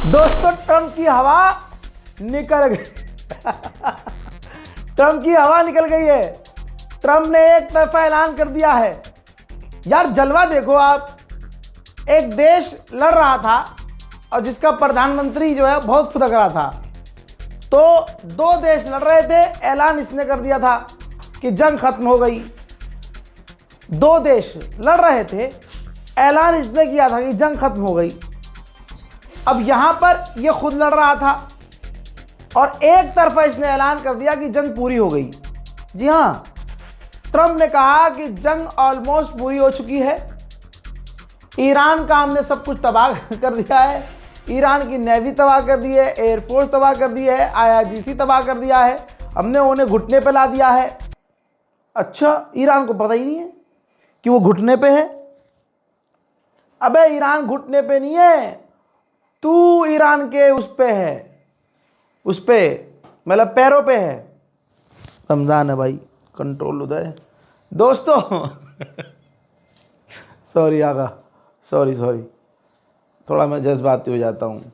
दोस्तों ट्रंप की हवा निकल गई। ट्रंप की हवा निकल गई है। ट्रंप ने एक तरफा ऐलान कर दिया है। यार जलवा देखो आप, एक देश लड़ रहा था और जिसका प्रधानमंत्री जो है बहुत फुदक रहा था, तो दो देश लड़ रहे थे, ऐलान इसने कर दिया था कि जंग खत्म हो गई। दो देश लड़ रहे थे, ऐलान इसने किया था कि जंग खत्म हो गई। अब यहां पर ये खुद लड़ रहा था और एक तरफा इसने ऐलान कर दिया कि जंग पूरी हो गई। जी हां, ट्रंप ने कहा कि जंग ऑलमोस्ट पूरी हो चुकी है। ईरान का हमने सब कुछ तबाह कर दिया है। ईरान की नेवी तबाह कर दी है, एयरफोर्स तबाह कर दी है, IRGC तबाह कर दिया है, हमने उन्हें घुटने पे ला दिया है। अच्छा, ईरान को पता ही नहीं है कि वो घुटने पे है। अबे ईरान घुटने पे नहीं है, तू ईरान के उस पे है, उस पे मतलब पैरों पे है। रमजान है भाई, कंट्रोल उदय। दोस्तों सॉरी आगा, सॉरी थोड़ा मैं जज्बाती हो जाता हूँ।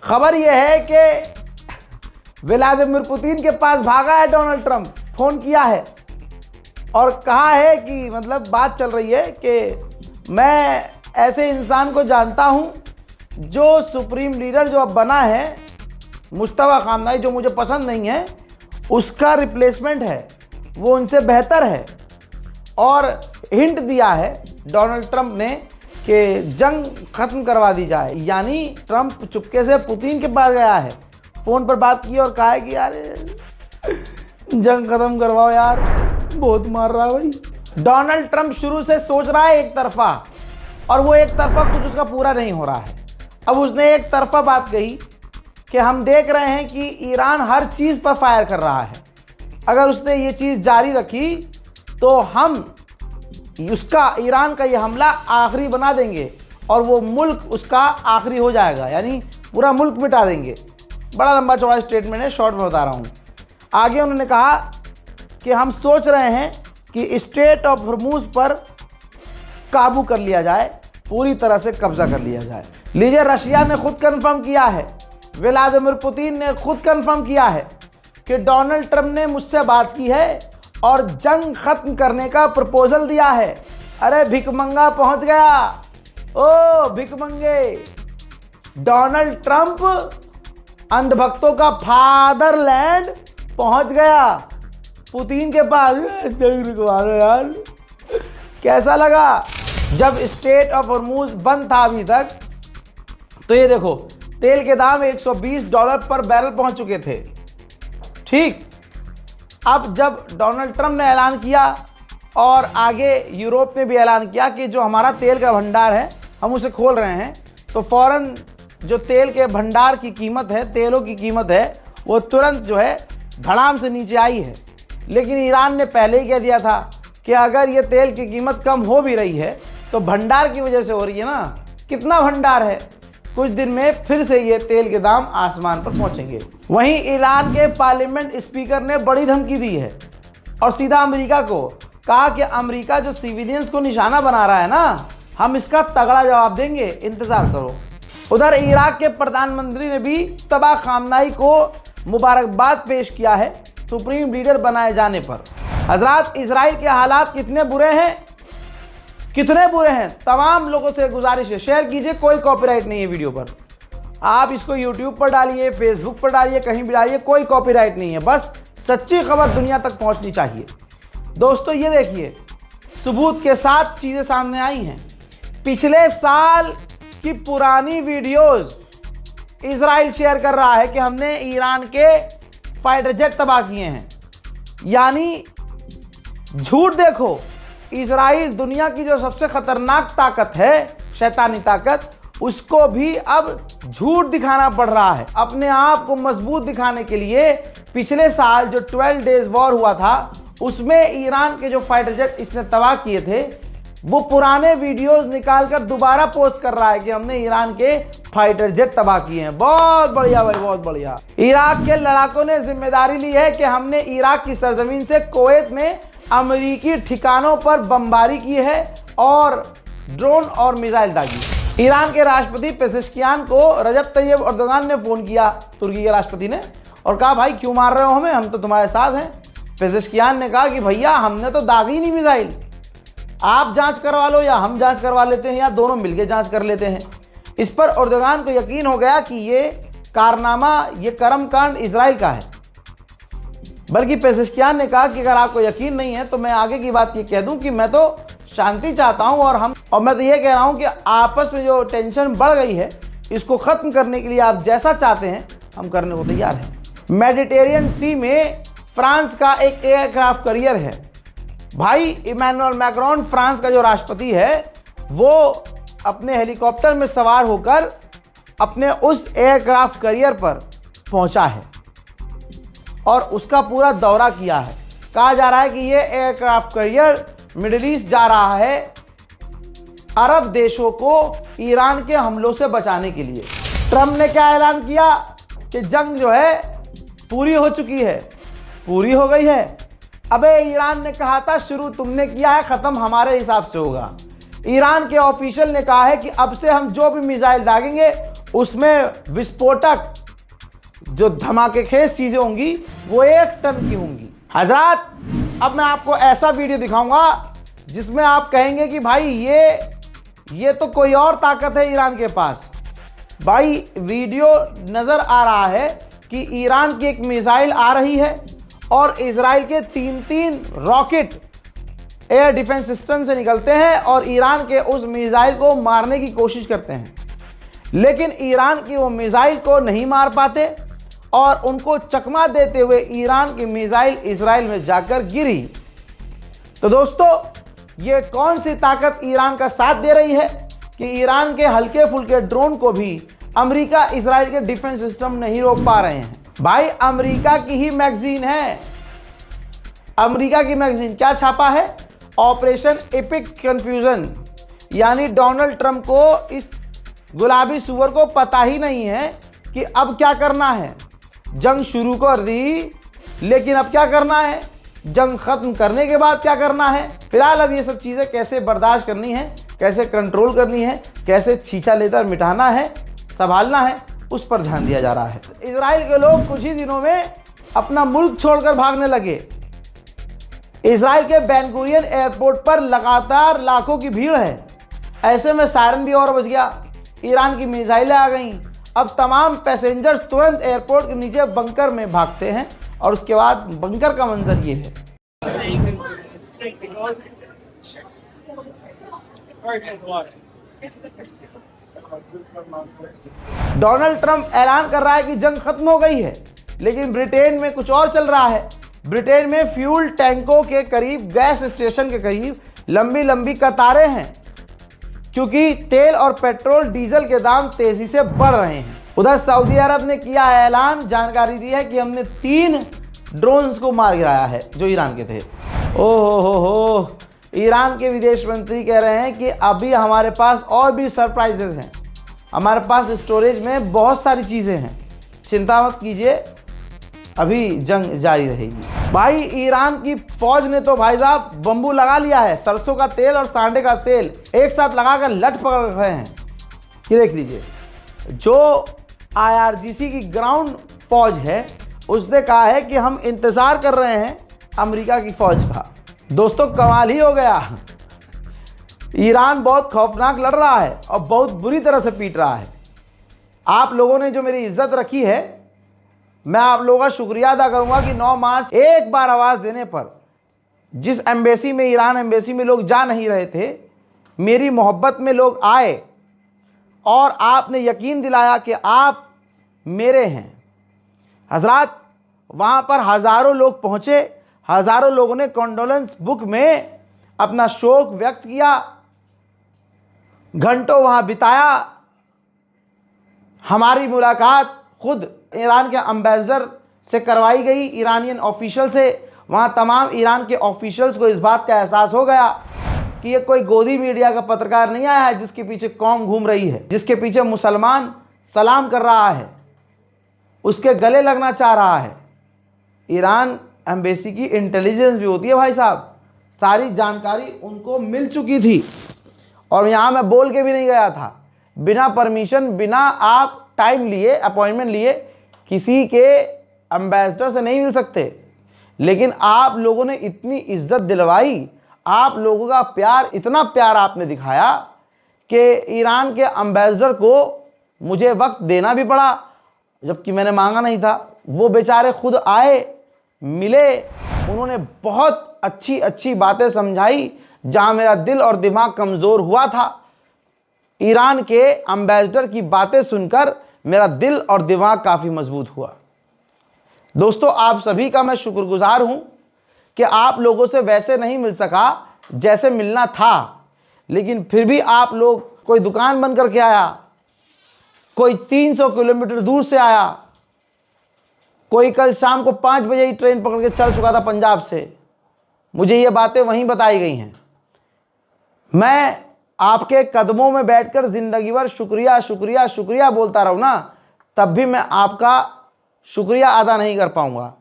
खबर यह है कि व्लादिमीर पुतिन के पास भागा है डोनाल्ड ट्रंप, फोन किया है और कहा है कि मतलब बात चल रही है कि मैं ऐसे इंसान को जानता हूँ जो सुप्रीम लीडर जो अब बना है, मुश्तबा खामनाई, जो मुझे पसंद नहीं है, उसका रिप्लेसमेंट है, वो उनसे बेहतर है। और हिंट दिया है डोनाल्ड ट्रंप ने कि जंग खत्म करवा दी जाए। यानी ट्रंप चुपके से पुतिन के पास गया है, फ़ोन पर बात की और कहा है कि यार जंग खत्म करवाओ यार, बहुत मार रहा है भाई। डोनाल्ड ट्रंप शुरू से सोच रहा है एक तरफा, और वो एक तरफा कुछ उसका पूरा नहीं हो रहा है। अब उसने एक तरफा बात कही कि हम देख रहे हैं कि ईरान हर चीज़ पर फायर कर रहा है, अगर उसने ये चीज़ जारी रखी तो हम उसका, ईरान का ये हमला आखिरी बना देंगे और वो मुल्क उसका आखिरी हो जाएगा, यानी पूरा मुल्क मिटा देंगे। बड़ा लंबा चौड़ा स्टेटमेंट है, शॉर्ट में बता रहा हूँ। आगे उन्होंने कहा कि हम सोच रहे हैं कि स्ट्रेट ऑफ हॉर्मुज़ पर काबू कर लिया जाए, पूरी तरह से कब्जा कर लिया जाए। लीजिए, रशिया ने खुद कंफर्म किया है, व्लादिमीर पुतिन ने खुद कंफर्म किया है कि डोनाल्ड ट्रंप ने मुझसे बात की है और जंग खत्म करने का प्रपोजल दिया है। अरे भिकमंगा पहुंच गया, ओ भिकमंगे। डोनाल्ड ट्रंप अंधभक्तों का फादरलैंड पहुंच गया, पुतिन के पास। जंग रुकवा दो यार। कैसा लगा जब स्ट्रेट ऑफ हॉर्मुज़ बंद था अभी तक? तो ये देखो, तेल के दाम $120 पर बैरल पहुंच चुके थे। ठीक, अब जब डोनाल्ड ट्रंप ने ऐलान किया और आगे यूरोप ने भी ऐलान किया कि जो हमारा तेल का भंडार है हम उसे खोल रहे हैं, तो फौरन जो तेल के भंडार की कीमत है, तेलों की कीमत है, वो तुरंत जो है धड़ाम से नीचे आई है। लेकिन ईरान ने पहले ही कह दिया था कि अगर ये तेल की कीमत कम हो भी रही है तो भंडार की वजह से हो रही है ना। कितना भंडार है, कुछ दिन में फिर से ये तेल के दाम आसमान पर पहुंचेंगे। वहीं ईरान के पार्लियामेंट स्पीकर ने बड़ी धमकी दी है और सीधा अमेरिका को कहा कि अमेरिका जो सिविलियंस को निशाना बना रहा है ना, हम इसका तगड़ा जवाब देंगे, इंतजार करो। उधर इराक के प्रधानमंत्री ने भी तबाह खामनाई को मुबारकबाद पेश किया है सुप्रीम लीडर बनाए जाने पर। हजरात, इजराइल के हालात कितने बुरे हैं, कितने बुरे हैं। तमाम लोगों से गुजारिश है, शेयर कीजिए, कोई कॉपीराइट नहीं है वीडियो पर। आप इसको यूट्यूब पर डालिए, फेसबुक पर डालिए, कहीं भी डालिए, कोई कॉपीराइट नहीं है। बस सच्ची खबर दुनिया तक पहुंचनी चाहिए। दोस्तों ये देखिए, सबूत के साथ चीज़ें सामने आई हैं। पिछले साल की पुरानी वीडियोस इजराइल शेयर कर रहा है कि हमने ईरान के फाइटर जेट तबाह किए हैं। यानी झूठ देखो, इजराइल दुनिया की जो सबसे खतरनाक ताकत है, शैतानी ताकत, उसको भी अब झूठ दिखाना पड़ रहा है। अपने आप को मजबूत दिखाने के लिए पिछले साल जो 12 डेज वॉर हुआ था, उसमें ईरान के जो फाइटर जेट इसने तबाह किए थे, वो पुराने वीडियोस निकालकर दोबारा पोस्ट कर रहा है कि हमने ईरान के फाइटर जेट तबाह किए हैं। बहुत बढ़िया भाई, बहुत बढ़िया। इराक के लड़ाकों ने जिम्मेदारी ली है कि हमने इराक की सरजमीन से कुवैत में अमेरिकी ठिकानों पर बमबारी की है और ड्रोन और मिसाइल दागी। ईरान के राष्ट्रपति पेजेश्कियान को रजब तैयब अर्दोगान ने फ़ोन किया, तुर्की के राष्ट्रपति ने, और कहा भाई क्यों मार रहे हो हमें, हम तो तुम्हारे साथ हैं। पेजेश्कियान ने कहा कि भैया हमने तो दागी नहीं मिसाइल, आप जांच करवा लो या हम जांच करवा लेते हैं या दोनों मिलकर जांच कर लेते हैं। इस पर अर्दोगान को यकीन हो गया कि ये कारनामा, ये कर्मकांड इजराइल का है। बल्कि पेजेश्कियान ने कहा कि अगर आपको यकीन नहीं है तो मैं आगे की बात ये कह दूं कि मैं तो शांति चाहता हूं और मैं तो ये कह रहा हूं कि आपस में जो टेंशन बढ़ गई है इसको ख़त्म करने के लिए आप जैसा चाहते हैं हम करने को तैयार हैं। मेडिटेरियन सी में फ्रांस का एक एयरक्राफ्ट कैरियर है। भाई इमैनुअल मैक्रोन फ्रांस का जो राष्ट्रपति है वो अपने हेलीकॉप्टर में सवार होकर अपने उस एयरक्राफ्ट कैरियर पर पहुंचा है और उसका पूरा दौरा किया है। कहा जा रहा है कि ये एयरक्राफ्ट कैरियर मिडिल ईस्ट जा रहा है अरब देशों को ईरान के हमलों से बचाने के लिए। ट्रंप ने क्या ऐलान किया कि जंग जो है पूरी हो चुकी है, पूरी हो गई है। अबे ईरान ने कहा था शुरू तुमने किया है, ख़त्म हमारे हिसाब से होगा। ईरान के ऑफिशियल ने कहा है कि अब से हम जो भी मिसाइल दागेंगे उसमें विस्फोटक जो धमाकेखेज चीज़ें होंगी वो 1 टन की होंगी। हजरात, अब मैं आपको ऐसा वीडियो दिखाऊंगा जिसमें आप कहेंगे कि भाई ये तो कोई और ताकत है ईरान के पास। भाई वीडियो नज़र आ रहा है कि ईरान की एक मिसाइल आ रही है और इजराइल के 3 रॉकेट एयर डिफेंस सिस्टम से निकलते हैं और ईरान के उस मिसाइल को मारने की कोशिश करते हैं, लेकिन ईरान की वो मिसाइल को नहीं मार पाते और उनको चकमा देते हुए ईरान की मिसाइल इजराइल में जाकर गिरी। तो दोस्तों, ये कौन सी ताकत ईरान का साथ दे रही है कि ईरान के हल्के फुल्के ड्रोन को भी अमेरिका इजराइल के डिफेंस सिस्टम नहीं रोक पा रहे हैं। भाई अमेरिका की ही मैगजीन है, अमेरिका की मैगजीन क्या छापा है, ऑपरेशन एपिक कंफ्यूजन, यानी डोनाल्ड ट्रंप को इस गुलाबी सुअर को पता ही नहीं है कि अब क्या करना है। जंग शुरू कर दी, लेकिन अब क्या करना है, जंग खत्म करने के बाद क्या करना है। फिलहाल अब ये सब चीज़ें कैसे बर्दाश्त करनी है, कैसे कंट्रोल करनी है, कैसे छींचा लेकर मिटाना है, संभालना है, उस पर ध्यान दिया जा रहा है। इजराइल के लोग कुछ ही दिनों में अपना मुल्क छोड़कर भागने लगे। इजराइल के बेन गुरियन एयरपोर्ट पर लगातार लाखों की भीड़ है। ऐसे में सायरन भी और बज गया, ईरान की मिसाइलें आ गईं। अब तमाम पैसेंजर्स तुरंत एयरपोर्ट के नीचे बंकर में भागते हैं और उसके बाद बंकर का मंजर ये है। डोनाल्ड ट्रंप ऐलान कर रहा है कि जंग खत्म हो गई है, लेकिन ब्रिटेन में कुछ और चल रहा है। ब्रिटेन में फ्यूल टैंकों के करीब, गैस स्टेशन के करीब लंबी लंबी कतारें हैं, क्योंकि तेल और पेट्रोल डीजल के दाम तेजी से बढ़ रहे हैं। उधर सऊदी अरब ने किया ऐलान, जानकारी दी है कि हमने 3 ड्रोन्स को मार गिराया है जो ईरान के थे। हो, ईरान के विदेश मंत्री कह रहे हैं कि अभी हमारे पास और भी सरप्राइजेज हैं, हमारे पास स्टोरेज में बहुत सारी चीज़ें हैं, चिंता मत कीजिए, अभी जंग जारी रहेगी। भाई ईरान की फौज ने तो भाई साहब बम्बू लगा लिया है, सरसों का तेल और सांडे का तेल एक साथ लगाकर लट पकड़ रहे हैं। ये देख लीजिए, जो IRGC की ग्राउंड फौज है उसने कहा है कि हम इंतज़ार कर रहे हैं अमेरिका की फौज का। दोस्तों कमाल ही हो गया, ईरान बहुत खौफनाक लड़ रहा है और बहुत बुरी तरह से पीट रहा है। आप लोगों ने जो मेरी इज्जत रखी है, मैं आप लोगों का शुक्रिया अदा करूंगा कि 9 मार्च एक बार आवाज़ देने पर जिस एम्बेसी में, ईरान एम्बेसी में लोग जा नहीं रहे थे, मेरी मोहब्बत में लोग आए और आपने यकीन दिलाया कि आप मेरे हैं। हजरात, वहाँ पर हज़ारों लोग पहुँचे, हज़ारों लोगों ने कॉन्डोलेंस बुक में अपना शोक व्यक्त किया, घंटों वहाँ बिताया। हमारी मुलाकात खुद ईरान के एम्बेसडर से करवाई गई, ईरानियन ऑफिशियल से। वहाँ तमाम ईरान के ऑफिशियल्स को इस बात का एहसास हो गया कि ये कोई गोदी मीडिया का पत्रकार नहीं आया है जिसके पीछे कौम घूम रही है, जिसके पीछे मुसलमान सलाम कर रहा है, उसके गले लगना चाह रहा है। ईरान एम्बेसी की इंटेलिजेंस भी होती है भाई साहब, सारी जानकारी उनको मिल चुकी थी और यहाँ मैं बोल के भी नहीं गया था, बिना परमिशन, बिना आप टाइम लिए, अपॉइंटमेंट लिए किसी के एम्बेसडर से नहीं मिल सकते। लेकिन आप लोगों ने इतनी इज्जत दिलवाई, आप लोगों का प्यार, इतना प्यार आपने दिखाया कि ईरान के एम्बेसडर को मुझे वक्त देना भी पड़ा, जबकि मैंने मांगा नहीं था। वो बेचारे खुद आए, मिले, उन्होंने बहुत अच्छी अच्छी बातें समझाई। जहां मेरा दिल और दिमाग कमज़ोर हुआ था, ईरान के एम्बेसडर की बातें सुनकर मेरा दिल और दिमाग काफ़ी मजबूत हुआ। दोस्तों, आप सभी का मैं शुक्रगुजार हूं कि आप लोगों से वैसे नहीं मिल सका जैसे मिलना था, लेकिन फिर भी आप लोग, कोई दुकान बंद करके आया, कोई 300 किलोमीटर दूर से आया, कोई कल शाम को 5 बजे ही ट्रेन पकड़ के चल चुका था पंजाब से। मुझे ये बातें वहीं बताई गई हैं। मैं आपके कदमों में बैठकर जिंदगी भर शुक्रिया शुक्रिया शुक्रिया बोलता रहूं ना, तब भी मैं आपका शुक्रिया अदा नहीं कर पाऊंगा।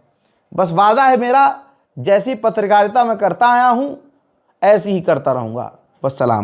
बस वादा है मेरा, जैसी पत्रकारिता मैं करता आया हूं ऐसी ही करता रहूंगा। वस्सलाम।